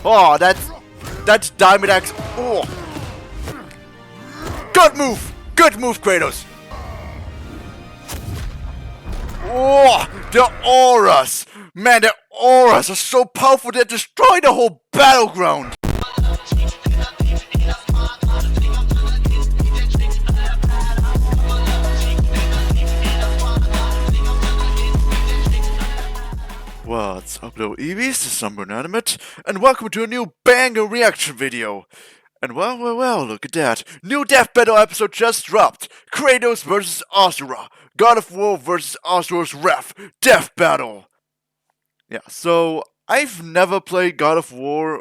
Oh, that's Diamond Axe. Oh, good move, Kratos. Oh, the auras, man, the auras are so powerful they destroy the whole battleground. What's up, little Eevees? This is Inanimate, and welcome to a new banger reaction video. And well, look at that. New Death Battle episode just dropped. Kratos vs. Asura. God of War vs. Asura's Wrath. Death Battle. Yeah, so I've never played God of War,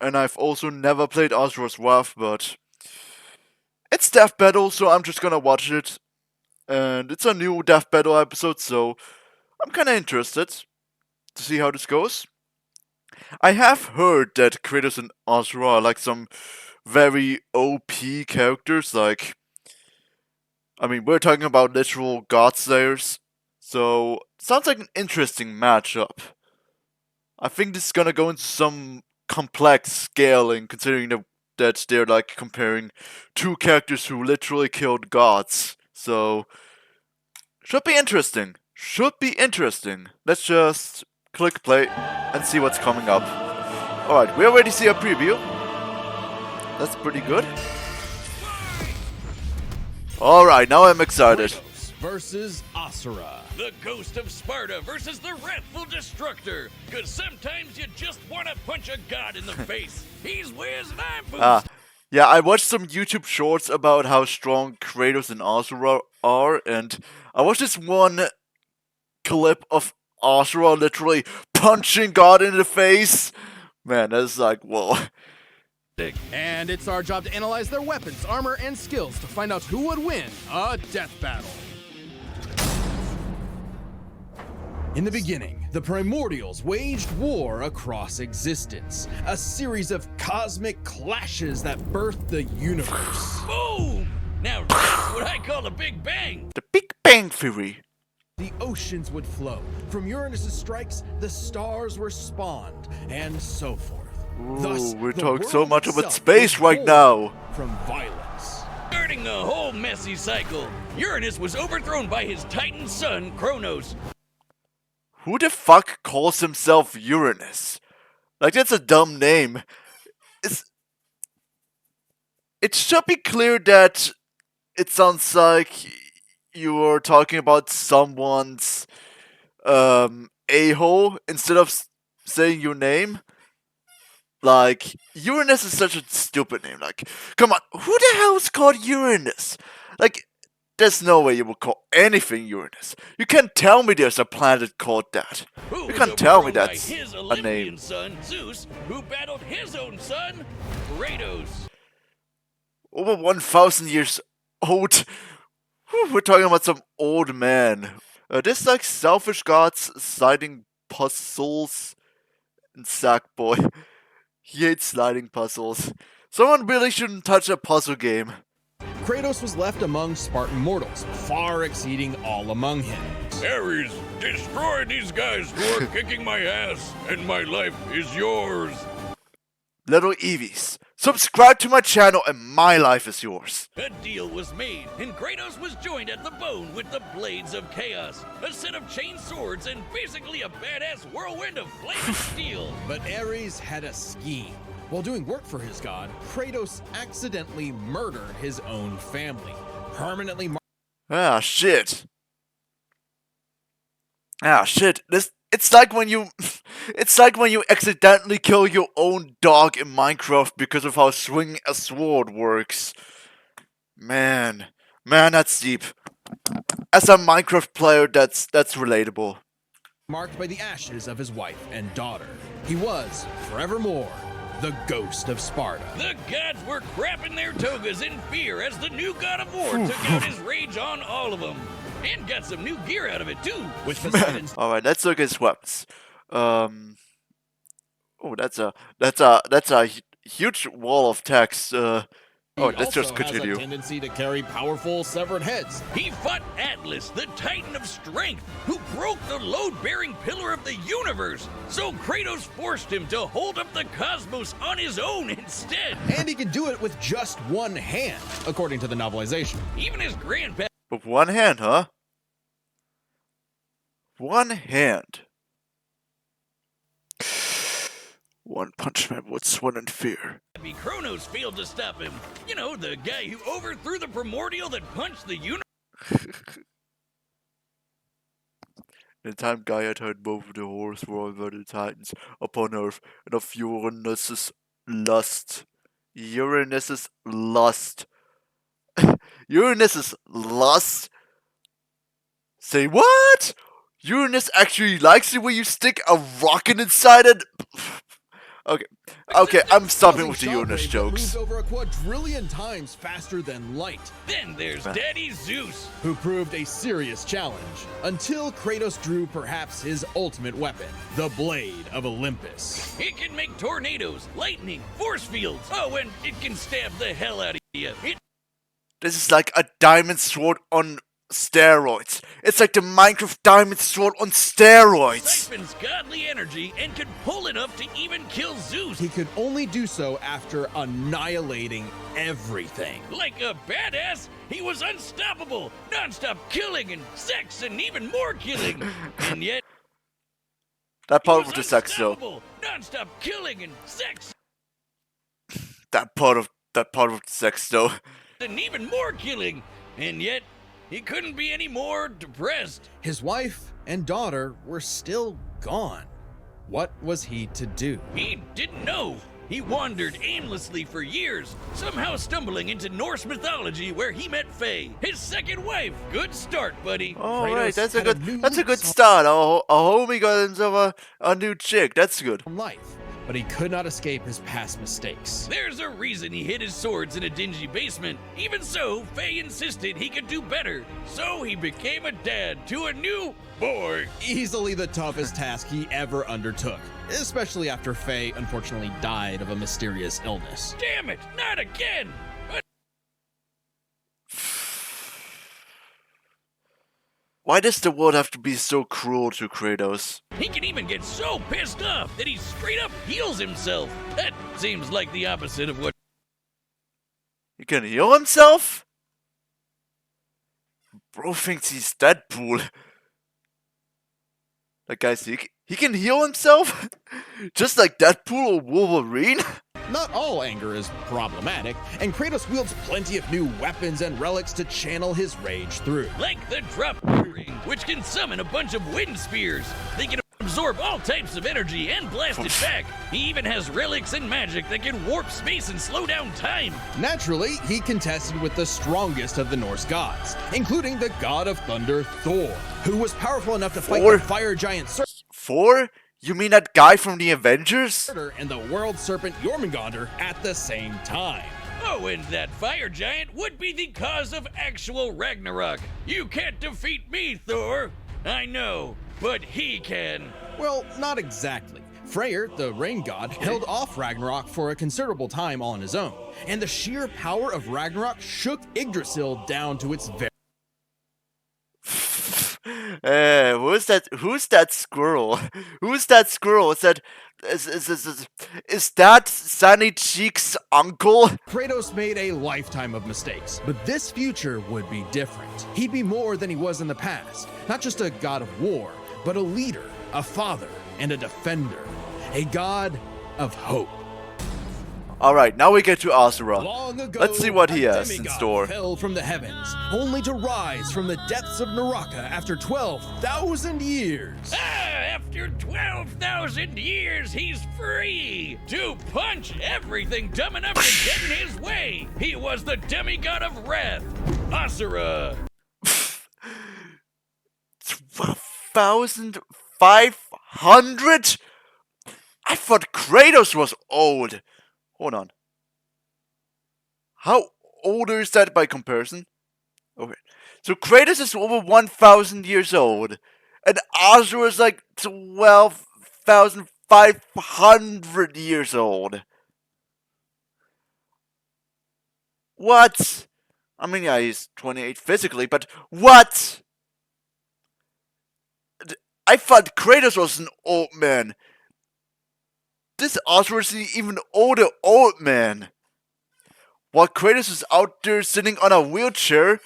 and I've also never played Asura's Wrath, but it's Death Battle, so I'm just gonna watch it. And it's a new Death Battle episode, so I'm kinda interested to see how this goes. I have heard that Kratos and Asura are like some very OP characters, like, I mean, we're talking about literal god slayers, so sounds like an interesting matchup. I think this is gonna go into some complex scaling, considering that they're like comparing two characters who literally killed gods, so should be interesting. Let's just click play and see what's coming up. Alright, we already see a preview. That's pretty good. Alright, now I'm excited. Kratos versus Asura. The Ghost of Sparta versus the Wrathful Destructor. Cause sometimes you just wanna punch a god in the face. He's whiz and I'm boost. Yeah, I watched some YouTube shorts about how strong Kratos and Asura are, and I watched this one clip of Asura literally punching God in the face. Man, that's like, whoa. And it's our job to analyze their weapons, armor, and skills to find out who would win a death battle. In the beginning, the Primordials waged war across existence, a series of cosmic clashes that birthed the universe. Boom! Now that's what I call a Big Bang. The Big Bang Theory. The oceans would flow. From Uranus's strikes, the stars were spawned, and so forth. Thus, we're the talking so world much about itself space was right born now. From violence. Starting the whole messy cycle, Uranus was overthrown by his Titan son, Kronos. Who the fuck calls himself Uranus? Like, that's a dumb name. It should be clear that it sounds like you are talking about someone's a-hole instead of saying your name. Like, Uranus is such a stupid name. Like, come on, who the hell is called Uranus? Like, there's no way you would call anything Uranus. You can't tell me there's a planet called that. You can't tell me that's his a Olympian name. son, Zeus, who battled his own son, Kratos. Over 1,000 years old. Whew, we're talking about some old man. This like selfish gods sliding puzzles and Sackboy. He hates sliding puzzles. Someone really shouldn't touch a puzzle game. Kratos was left among Spartan mortals, far exceeding all among him. Ares, destroy these guys who are kicking my ass, and my life is yours. Little Eevees, subscribe to my channel and my life is yours. A deal was made, and Kratos was joined at the bone with the Blades of Chaos, a set of chain swords and basically a badass whirlwind of flaming steel. But Ares had a scheme. While doing work for his god, Kratos accidentally murdered his own family, permanently Ah, shit. It's like when you accidentally kill your own dog in Minecraft because of how swinging a sword works. Man, that's deep. As a Minecraft player, that's relatable. marked by the ashes of his wife and daughter. He was, forevermore, the Ghost of Sparta. The gods were crapping their togas in fear as the new god of war took out his rage on all of them. And got some new gear out of it too. With Poseidon's Alright, let's look at his weapons. Oh, that's a huge wall of text. Oh, He let's also just has a continue. tendency to carry powerful severed heads. He fought Atlas, the Titan of Strength, who broke the load-bearing pillar of the universe. So Kratos forced him to hold up the cosmos on his own instead. And he can do it with just one hand, according to the novelization. Even his grandpa With one hand, huh? One hand. One punch man would swim in fear. Kratos failed to stop him. You know, the guy who overthrew the primordial that punched the universe. In time, Gaia turned both of the horse over the Titans upon Earth, and of Uranus's lust. Uranus's lust. Uranus's lust? Say what? Uranus actually likes it when you stick a rocket inside it? Okay, I'm stopping with the Uranus jokes. Moves over a quadrillion times faster than light, Then there's Daddy Zeus. who proved a serious challenge until Kratos drew perhaps his ultimate weapon, the Blade of Olympus. It can make tornadoes, lightning, force fields. Oh, and it can stab the hell out of you. This is like a diamond sword on steroids. It's like the Minecraft diamond sword on steroids. Siphons godly energy and could pull enough to even kill Zeus. He could only do so after annihilating everything. Like a badass, he was unstoppable, non-stop killing and sex and even more killing. And yet, That he part was of the sex though. unstoppable, non-stop killing and sex That part of the sex though. and even more killing. And yet, he couldn't be any more depressed. His wife and daughter were still gone. What was he to do? He didn't know. He wandered aimlessly for years, somehow stumbling into Norse mythology where he met Faye, his second wife. Good start, buddy. All Kratos right, that's a had a good new that's a good song. start. A homie got himself a new chick. That's good. Life, but he could not escape his past mistakes. There's a reason he hid his swords in a dingy basement. Even so, Faye insisted he could do better. So he became a dad to a new boy. Easily the toughest task he ever undertook, especially after Faye unfortunately died of a mysterious illness. Damn it, not again! Why does the world have to be so cruel to Kratos? He can even get so pissed off that he straight up heals himself. That seems like the opposite of what He can heal himself? Bro thinks he's Deadpool. That guy's he can heal himself? Just like Deadpool or Wolverine? Not all anger is problematic, and Kratos wields plenty of new weapons and relics to channel his rage through. like the drop ring, which can summon a bunch of wind spears. They can absorb all types of energy and blast it back. He even has relics and magic that can warp space and slow down time. Naturally, he contested with the strongest of the Norse gods, including the god of thunder Thor, who was powerful enough to fight Thor? the fire giant Thor? You mean that guy from the Avengers? Surtur and the world serpent Jormungandr at the same time. Oh, and that fire giant would be the cause of actual Ragnarok. You can't defeat me, Thor. I know, but he can. Well, not exactly. Freyr, the rain god, held off Ragnarok for a considerable time on his own, and the sheer power of Ragnarok shook Yggdrasil down to its very Who's that squirrel? Who's that squirrel? Is that Sunny Cheek's uncle? Kratos made a lifetime of mistakes, but this future would be different. He'd be more than he was in the past. Not just a god of war, but a leader, a father, and a defender. A god of hope. Alright, now we get to Asura. Long ago, Let's see what he a has in demigod store. fell from the heavens, only to rise from the depths of Naraka after 12,000 years. After 12,000 years, he's free to punch everything dumb enough to get in his way. He was the demigod of wrath, Asura. 12,500? I thought Kratos was old. Hold on. How old is that by comparison? Okay. So Kratos is over 1,000 years old. And Asura is like 12,500 years old. What? I mean, yeah, he's 28 physically, but what? I thought Kratos was an old man. This Asura is an even older old man. While Kratos is out there sitting on a wheelchair,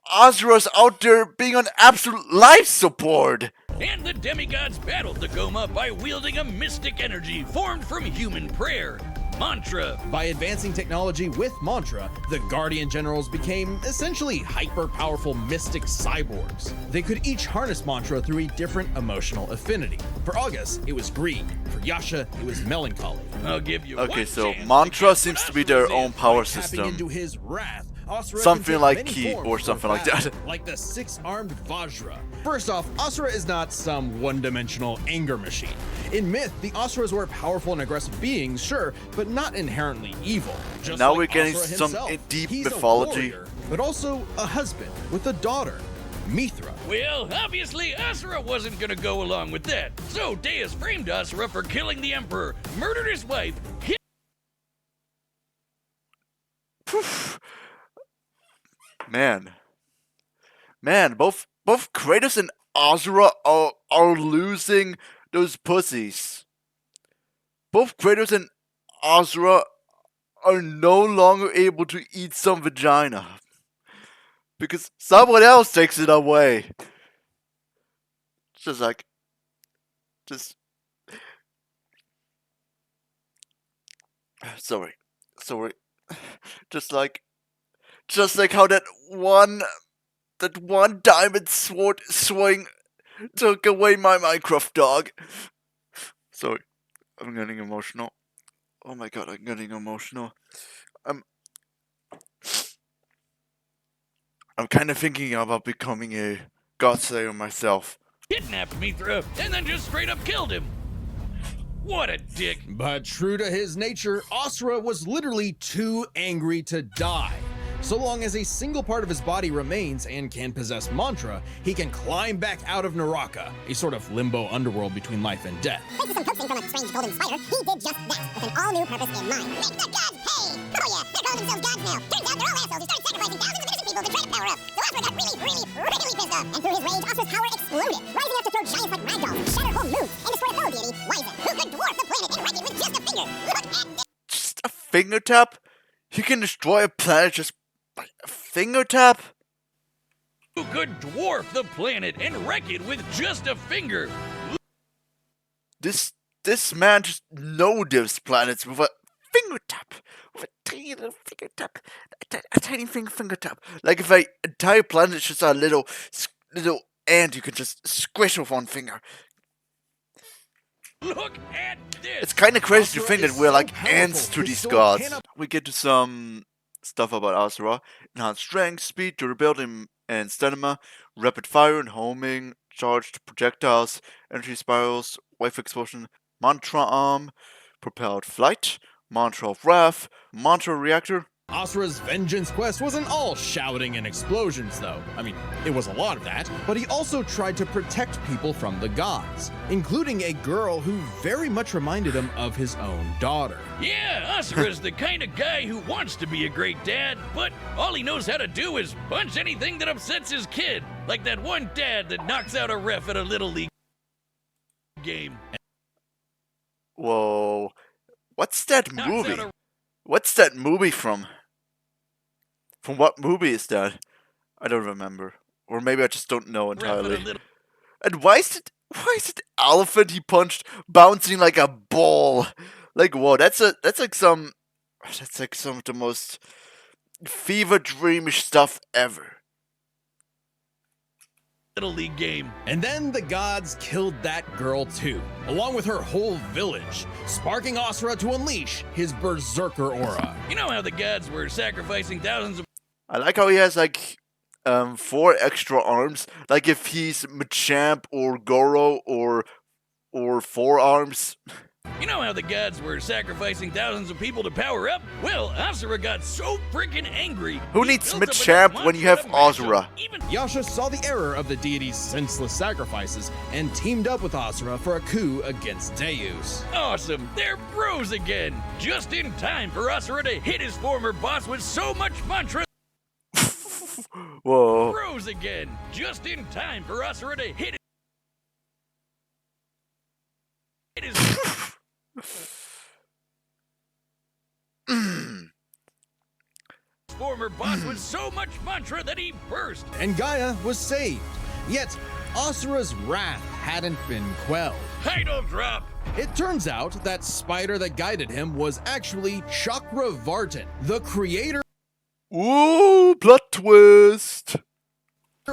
Asura's out there being on absolute life support. And the demigods battled the Goma by wielding a mystic energy formed from human prayer, mantra. By advancing technology with mantra, the Guardian Generals became essentially hyper-powerful mystic cyborgs. They could each harness mantra through a different emotional affinity. For August, it was greed. For Yasha, it was melancholy. I'll give you Okay, one so chance mantra get seems what to be their Asura's own in. power Tapping system. into his wrath, Asura Something can take like many ki forms or for something like battle, that. like the six-armed Vajra. First off, Asura is not some one-dimensional anger machine. In myth, the Asuras were powerful and aggressive beings, sure, but not inherently evil. Just Now like we're getting Asura some himself, deep he's a mythology. warrior, but also a husband with a daughter, Mithra. Well, obviously, Asura wasn't gonna go along with that. So Deus framed Asura for killing the Emperor, murdered his wife, hit Man, both Kratos and Asura are losing those pussies. Both Kratos and Asura are no longer able to eat some vagina because someone else takes it away. It's just like, just sorry, just like how that one diamond sword swing took away my Minecraft dog. Sorry, I'm getting emotional. Oh my god, I'm getting emotional. I'm kind of thinking about becoming a god slayer myself. kidnapped Mithra, and then just straight up killed him. What a dick. But true to his nature, Asura was literally too angry to die. So long as a single part of his body remains and can possess mantra, he can climb back out of Naraka, a sort of limbo underworld between life and death. Thanks to some coaxing from a strange golden spider, he did just that, with an all-new purpose in mind. Make the gods pay! Oh yeah, they're calling themselves gods now. Turns out they're all assholes who started sacrificing thousands of innocent people to try to power up. So Asura got really pissed off. And through his rage, Asura's power exploded, rising up to throw giants like ragdolls, shatter whole moons, and destroy a fellow deity, Wizen, who could dwarf the planet and wreck it with just a finger. Look at this! Just a finger tap? He can destroy a planet just by a finger tap? Who could dwarf the planet and wreck it with just a finger. This man just no-divs planets with a finger tap. With a tiny little finger tap. A tiny finger tap. Like if an entire planet is just a little ant you can just squish with one finger. Look at this. It's kind of crazy to Asura think that is we're so like powerful, ants to his these sword gods. cannot- We get to some stuff about Asura. Enhanced strength, speed, durability, and stamina. Rapid fire and homing. Charged projectiles. Energy spirals. Wave explosion. Mantra arm. Propelled flight. Mantra of wrath. Mantra reactor. Asura's vengeance quest wasn't all shouting and explosions, though. I mean, it was a lot of that, but he also tried to protect people from the gods, including a girl who very much reminded him of his own daughter. Yeah, Asura's the kind of guy who wants to be a great dad, but all he knows how to do is punch anything that upsets his kid. Like that one dad that knocks out a ref at a Little League game. Whoa. What's that Knocks movie? out a What's that movie from? From what movie is that? I don't remember. Or maybe I just don't know ref at entirely. a little And why is it the elephant he punched bouncing like a ball? Like whoa, that's like some of the most fever dreamish stuff ever. Little League game. And then the gods killed that girl too, along with her whole village, sparking Asura to unleash his berserker aura. You know how the gods were sacrificing thousands of I like how he has like 4 extra arms. Like if he's Machamp or Goro or 4 arms. You know how the gods were sacrificing thousands of people to power up? Well, Asura got so freaking angry. Who he needs built up Smith-Champ enough when you have monsters to match Asura? up even Yasha saw the error of the deity's senseless sacrifices and teamed up with Asura for a coup against Deus. awesome. They're bros again. Just in time for Asura to hit his former boss with so much mantra. Whoa. Bros again. Just in time for Asura to hit his former boss with so much mantra that he burst. And Gaia was saved. Yet, Asura's wrath hadn't been quelled. Title drop. It turns out that spider that guided him was actually Chakravartin, the creator Ooh, plot twist.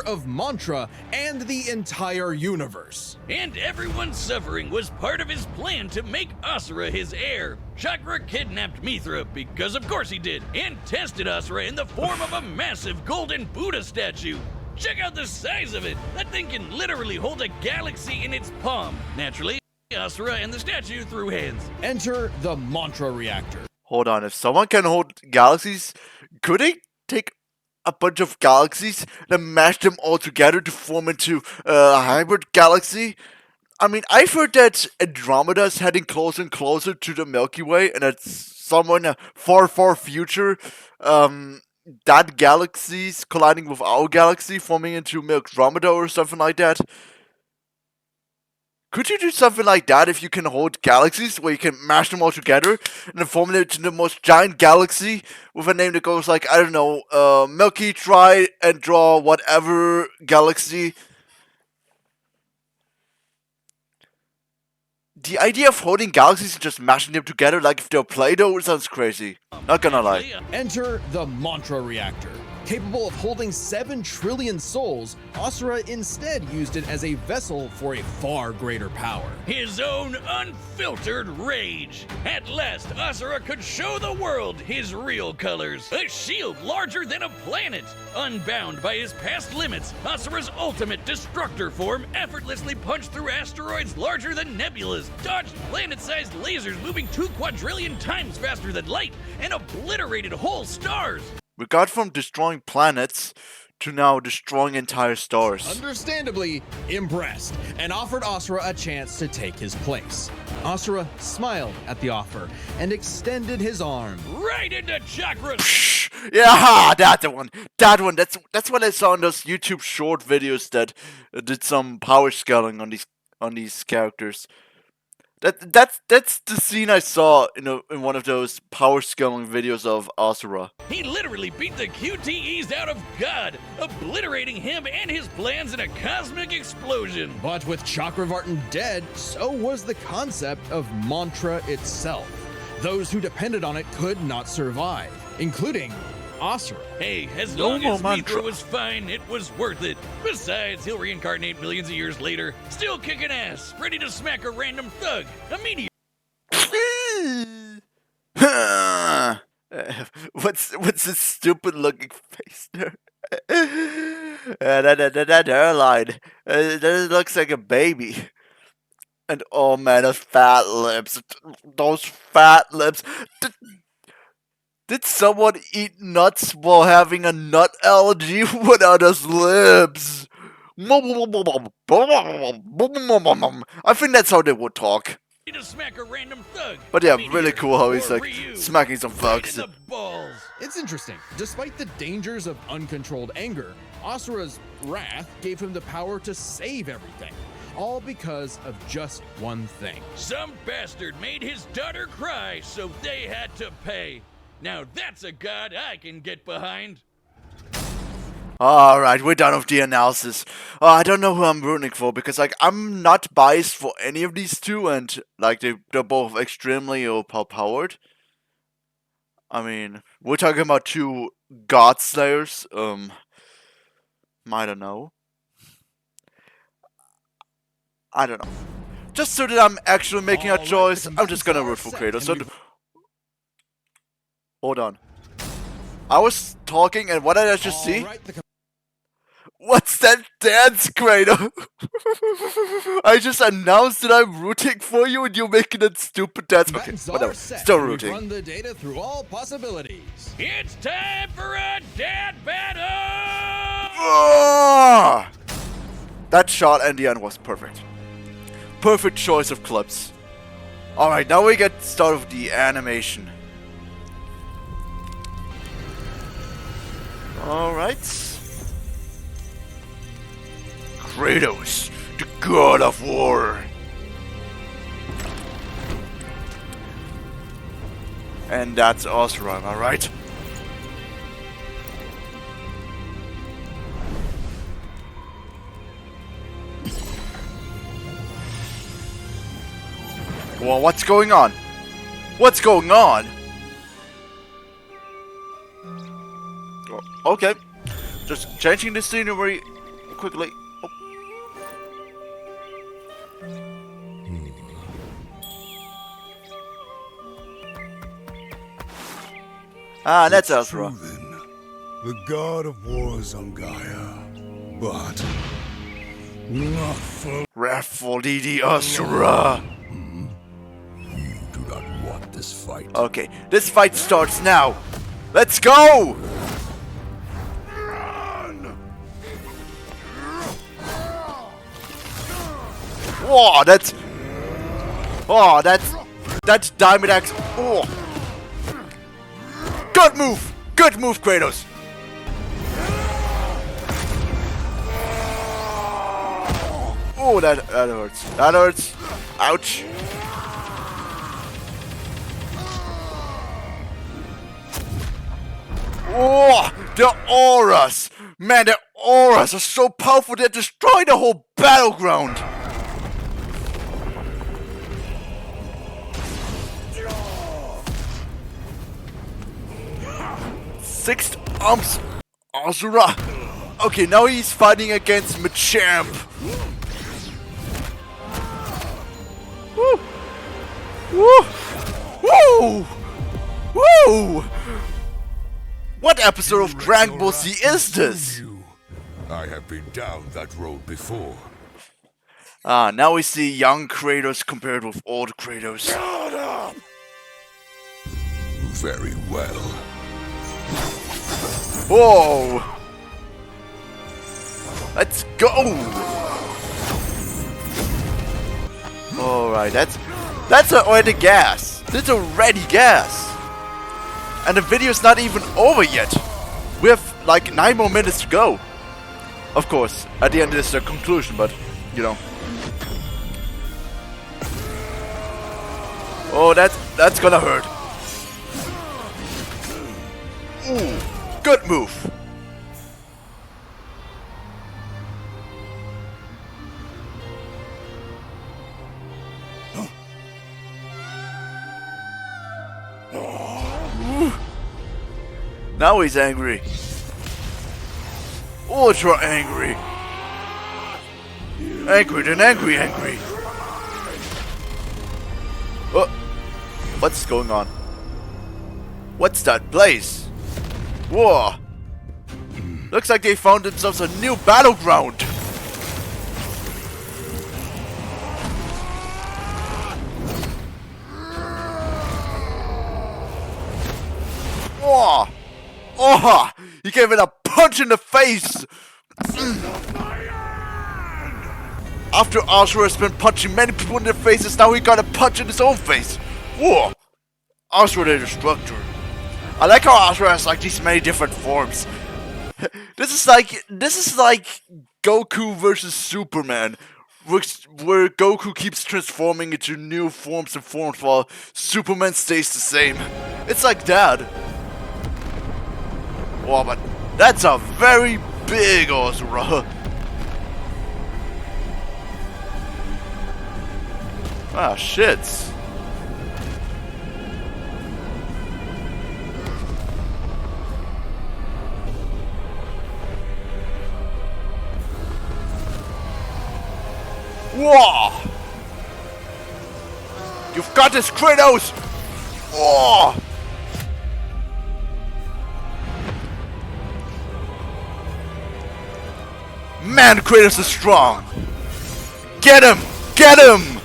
of Mantra and the entire universe. And everyone's suffering was part of his plan to make Asura his heir. Chakra kidnapped Mithra, because of course he did, and tested Asura in the form of a massive golden Buddha statue. Check out the size of it. That thing can literally hold a galaxy in its palm. Naturally, Asura and the statue threw hands. Enter the Mantra reactor. Hold on, if someone can hold galaxies, could they take a bunch of galaxies and mash them all together to form into a hybrid galaxy? I mean, I've heard that Andromeda is heading closer and closer to the Milky Way, and that somewhere in a far, far future, that galaxy's colliding with our galaxy, forming into Andromeda or something like that. Could you do something like that if you can hold galaxies, where you can mash them all together and then form it into the most giant galaxy with a name that goes like, I don't know, Milky, try and draw whatever galaxy. The idea of holding galaxies and just mashing them together like if they're Play-Doh sounds crazy. Not gonna lie. Enter the Mantra reactor. Capable of holding 7 trillion souls, Asura instead used it as a vessel for a far greater power. His own unfiltered rage. At last, Asura could show the world his real colors. A shield larger than a planet. Unbound by his past limits, Asura's ultimate destructor form effortlessly punched through asteroids larger than nebulas, dodged planet-sized lasers moving 2 quadrillion times faster than light, and obliterated whole stars. We got from destroying planets to now destroying entire stars. Understandably impressed, and offered Asura a chance to take his place. Asura smiled at the offer and extended his arm. Right into Chakra. Yeah, that one. That's what I saw in those YouTube short videos that did some power scaling on these characters. That's the scene I saw in one of those power scaling videos of Asura. He literally beat the QTEs out of God, obliterating him and his plans in a cosmic explosion. But with Chakravartin dead, so was the concept of Mantra itself. Those who depended on it could not survive, including Asura. Hey, as No long more as mantra. Mithra was fine, it was worth it. Besides, he'll reincarnate millions of years later, still kicking ass, ready to smack a random thug immediately. What's this stupid looking face there? That hairline. That looks like a baby. And oh man, those fat lips. Those fat lips. Did someone eat nuts while having a nut allergy? What are those lips? I think that's how they would talk. To smack a random thug. But yeah, Meteor really cool how he's or like Ryu. smacking some Right thugs. in the balls. It's interesting. Despite the dangers of uncontrolled anger, Asura's wrath gave him the power to save everything. All because of just one thing. Some bastard made his daughter cry, so they had to pay. Now that's a god I can get behind. Alright, we're done with the analysis. I don't know who I'm rooting for because I'm not biased for any of these two, and they're both extremely overpowered. I mean, we're talking about two god slayers. I don't know. I don't know. Just so that I'm actually making a Alright, choice, the I'm just gonna root contestants for are Kratos. set, and Hold on. I was talking, and what did I just see? Alright, the What's that dance, Kratos? I just announced that I'm rooting for you and you're making that stupid dance. Okay, Buttons whatever. are set. Still We've rooting. run the data through all possibilities. It's time for a dad battle! Ah! That shot and the end was perfect. Perfect choice of clips. Alright, now we get started with the animation. Alright. Kratos, the god of war. And that's Asura, am I right? Well, what's going on? What's going on? Oh, okay. Just changing the scenery quickly. Oh. Ah, that's Asura. True, then. The god of war is on Gaia, but not for Wrathful DD Asura. you. Do not want this fight. Okay, this fight starts now. Let's go! Whoa, that's... Oh, that's Diamond Axe. Oh. Good move! Good move, Kratos! Oh, that hurts. That hurts. Ouch. Oh, the auras! Man, the auras are so powerful they destroy the whole battleground! Sixth arms Asura. Okay, now he's fighting against Machamp. Woo! Woo! Woo! Woo! What episode of Dragon Ball Z is this? I have been down that road before. Ah, now we see young Kratos compared with old Kratos. Shut up! Very well. Whoa! Let's go! Alright, that's already gas. That's already gas. And the video's not even over yet. We have like 9 more minutes to go. Of course, at the end is the conclusion, but you know. Oh, that's gonna hurt. Ooh, good move. Now he's angry. Ultra angry. Angry than angry. Oh, what's going on? What's that place? Whoa. Looks like they found themselves a new battleground. Whoa. Oh, he gave it a punch in the face! After Asura has been punching many people in their faces, now he got a punch in his own face! Whoa! Asura the Destructor. I like how Asura has like these many different forms. This is like Goku versus Superman, where Goku keeps transforming into new forms and forms while Superman stays the same. It's like that. Wow, but that's a very big Asura. Ah, shits. Whoa! You've got this, Kratos! Whoa! Man, Kratos is strong! Get him! Get him!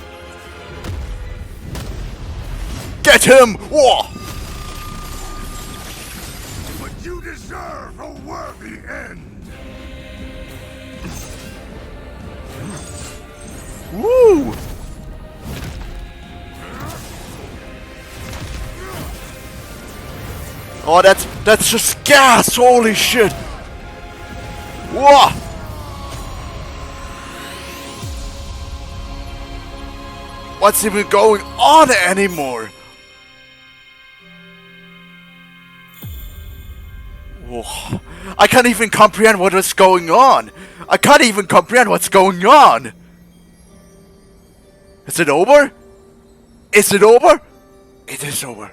Get him! Whoa! But you deserve a worthy end. Woo! Oh, that's just gas! Holy shit! Whoa! What's even going on anymore? Whoa. I can't even comprehend what is going on. I can't even comprehend what's going on. Is it over? Is it over? It is over.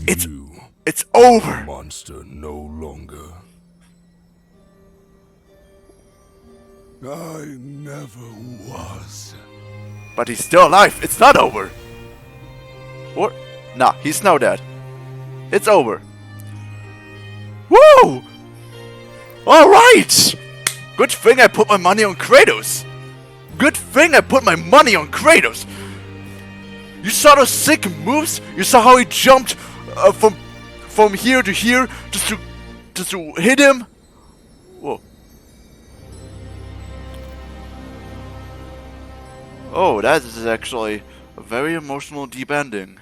It's over. Monster no longer. I never was. But he's still alive. It's not over. Or nah, he's now dead. It's over. Woo! Alright! Good thing I put my money on Kratos. Good thing I put my money on Kratos. You saw those sick moves? You saw how he jumped from here to here just to hit him? Whoa. Oh, that is actually a very emotional deep ending.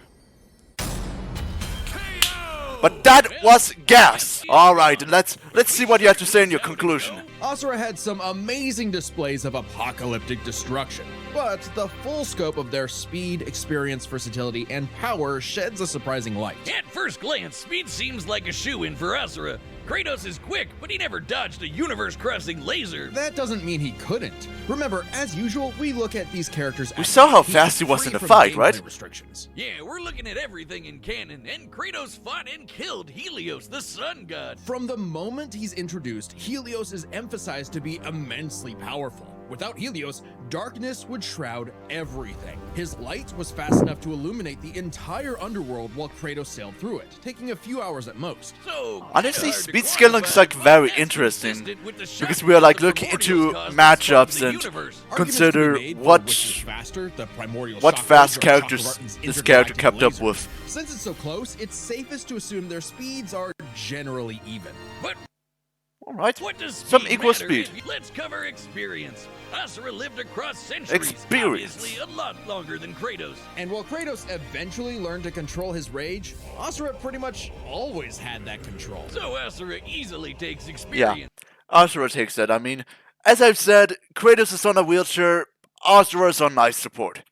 But that was gas! Alright, let's see what you have to say in your conclusion. Asura had some amazing displays of apocalyptic destruction, but the full scope of their speed, experience, versatility, and power sheds a surprising light. At first glance, speed seems like a shoo-in for Asura. Kratos is quick, but he never dodged a universe-crossing laser. That doesn't mean he couldn't. Remember, as usual, we look at these characters. We saw how fast he was in the fight, right? Restrictions. Yeah, we're looking at everything in canon, and Kratos fought and killed Helios, the sun god. From the moment he's introduced, Helios is emphasized to be immensely powerful. Without Helios, darkness would shroud everything. His light was fast enough to illuminate the entire underworld while Kratos sailed through it, taking a few hours at most. So, honestly, hard to speed skill looks quantify, like but very that's interesting consistent with the because shock we are like the looking into primordials caused matchups the and universe. consider Arguments can be made for what which is faster, the primordial what shock fast waves or characters Chakravartin's this character intergalactic kept up lasers. with. Since it's so close, it's safest to assume their speeds are generally even. But Alright, what does some speed equal matter? speed. Let's cover experience. Asura lived across centuries, Experience. obviously a lot longer than Kratos. And while Kratos eventually learned to control his rage, Asura pretty much always had that control. So Asura easily takes Yeah, experience. Asura takes that. I mean, as I've said, Kratos is on a wheelchair, Asura is on life support.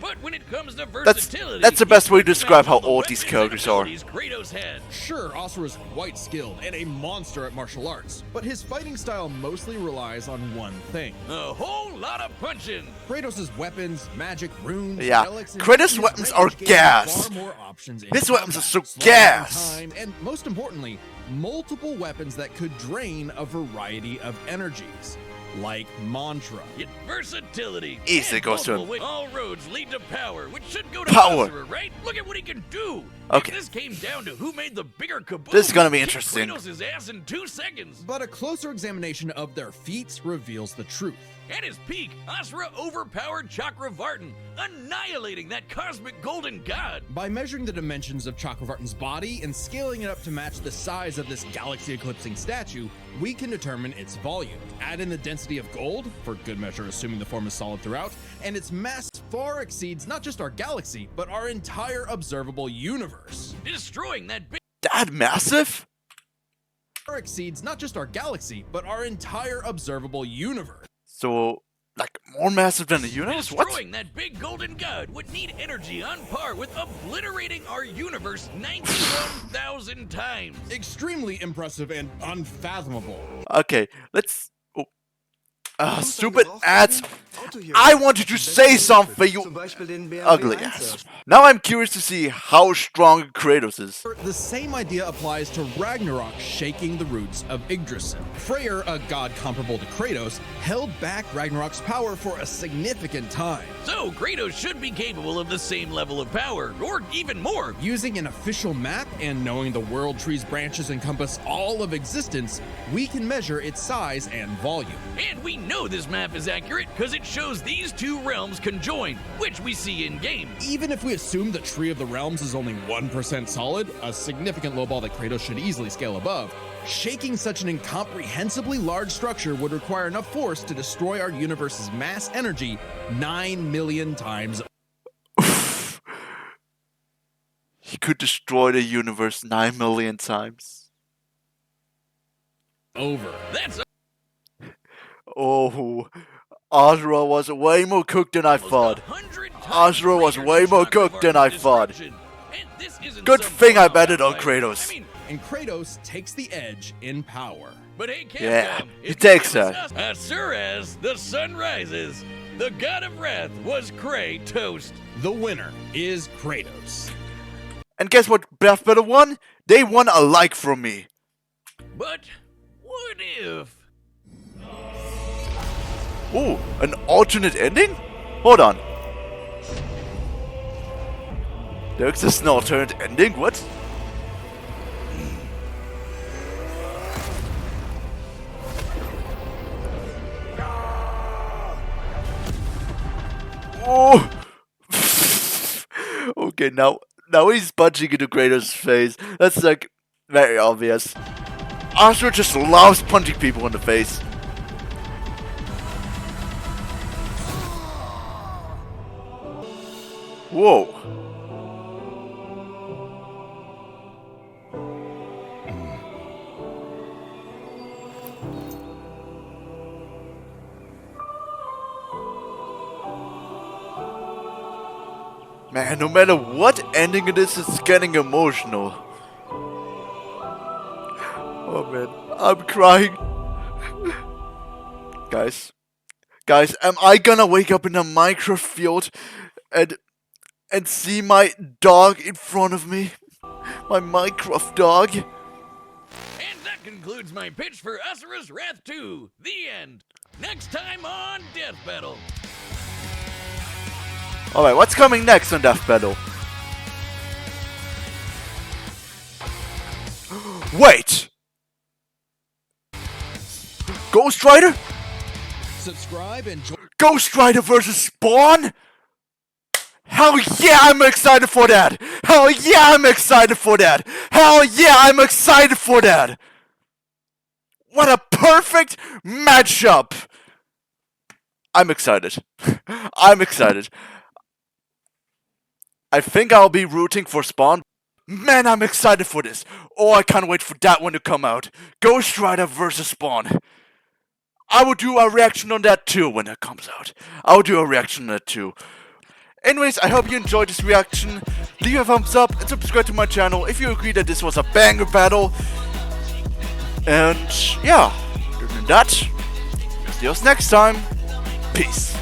But when it comes to That's versatility, the best way to you describe how all the old these weapons characters and are. abilities Kratos had. Sure, Asura's quite skilled and a monster at martial arts, but his fighting style mostly relies on one thing. A whole lot of punching. Kratos' weapons, magic, runes, Yeah, relics, and Kratos' his weapons range are gave him gas. far more options in His weapons are combat, so slowing down gas. time, and most importantly, multiple weapons that could drain a variety of energies, like mantra. Yet versatility. Easy and goes to multiple him. All roads lead to power, which should go to Power. Asura, right? Look at what he can do. Okay. If this came down to who made the bigger kaboom, This is gonna be kick interesting. Kratos' ass in 2 seconds. But a closer examination of their feats reveals the truth. At his peak, Asura overpowered Chakravartin, annihilating that cosmic golden god. By measuring the dimensions of Chakravartin's body and scaling it up to match the size of this galaxy-eclipsing statue, we can determine its volume. Add in the density of gold, for good measure assuming the form is solid throughout, and its mass far exceeds not just our galaxy, but our entire observable universe. Destroying that big That massive? Far exceeds not just our galaxy, but our entire observable universe. So, like, more massive than the universe? What? Destroying that big golden god would need energy on par with obliterating our universe 91,000 times. Extremely impressive and unfathomable. Okay, let's... Oh. Stupid ads. I wanted to say something, you ugly ass. Now I'm curious to see how strong Kratos is. The same idea applies to Ragnarok shaking the roots of Yggdrasil. Freyr, a god comparable to Kratos, held back Ragnarok's power for a significant time. So Kratos should be capable of the same level of power, or even more. Using an official map and knowing the world tree's branches encompass all of existence, we can measure its size and volume. And we know this map is accurate because it shows these two realms conjoined, which we see in-game. Even if we assume the Tree of the Realms is only 1% solid, a significant lowball that Kratos should easily scale above, shaking such an incomprehensibly large structure would require enough force to destroy our universe's mass energy 9 million times. He could destroy the universe 9 million times. Over. That's Oh, Asura was way more cooked than I thought. Asura was way more cooked than I thought. Good thing I betted on Kratos. And Kratos takes the edge in power. But hey, Capcom, Yeah, he if takes you that. Asura's the sun rises. The god of wrath was Kratos. The winner is Kratos. And guess what Death Battle won? They won a like from me. But what if? Ooh, an alternate ending? Hold on. There's just an alternate ending? What? Oh! Okay, now he's punching into Kratos' face. That's like very obvious. Asura just loves punching people in the face. Whoa. Man, no matter what ending it is, it's getting emotional. Oh man, I'm crying. Guys, am I gonna wake up in a Minecraft field and see my dog in front of me? My Minecraft dog? And that concludes my pitch for Asura's Wrath 2. The end. Next time on Death Battle. Alright, what's coming next on Death Battle? Wait! Ghost Rider? Subscribe and join. Ghost Rider versus Spawn? Hell yeah, I'm excited for that! Hell yeah, I'm excited for that! Hell yeah, I'm excited for that! What a perfect matchup! I'm excited. I'm excited. I think I'll be rooting for Spawn. Man, I'm excited for this. Oh, I can't wait for that one to come out. Ghost Rider versus Spawn. I will do a reaction on that too when it comes out. I will do a reaction on that too. Anyways, I hope you enjoyed this reaction. Leave a thumbs up and subscribe to my channel if you agree that this was a banger battle. And yeah, other than that, see us next time. Peace.